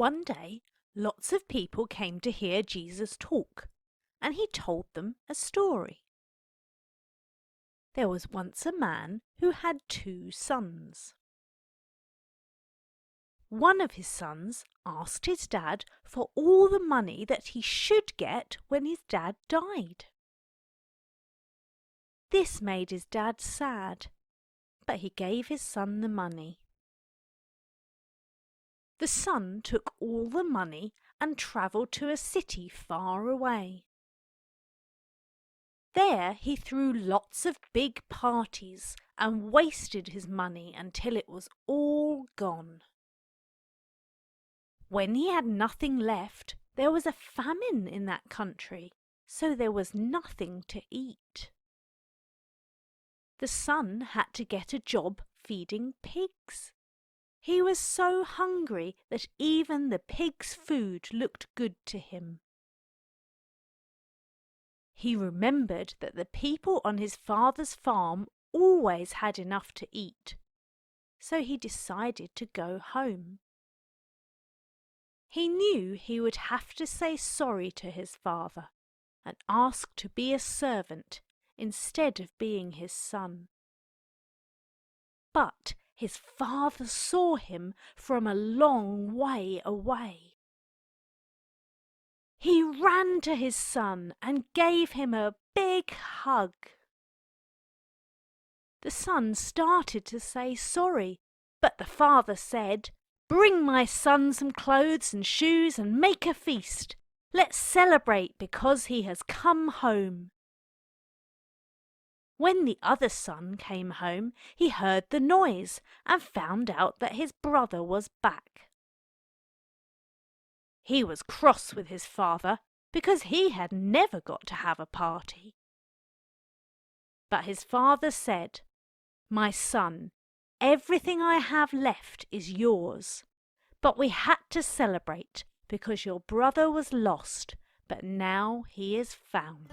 One day, lots of people came to hear Jesus talk, and he told them a story. There was once a man who had 2 sons. One of his sons asked his dad for all the money that he should get when his dad died. This made his dad sad, but he gave his son the money. The son took all the money and travelled to a city far away. There he threw lots of big parties and wasted his money until it was all gone. When he had nothing left, there was a famine in that country, so there was nothing to eat. The son had to get a job feeding pigs. He was so hungry that even the pigs' food looked good to him. He remembered that the people on his father's farm always had enough to eat, so he decided to go home. He knew he would have to say sorry to his father and ask to be a servant instead of being his son. But his father saw him from a long way away. He ran to his son and gave him a big hug. The son started to say sorry, but the father said, "Bring my son some clothes and shoes and make a feast. Let's celebrate because he has come home." When the other son came home, he heard the noise and found out that his brother was back. He was cross with his father because he had never got to have a party. But his father said, "My son, everything I have left is yours. But we had to celebrate because your brother was lost, but now he is found."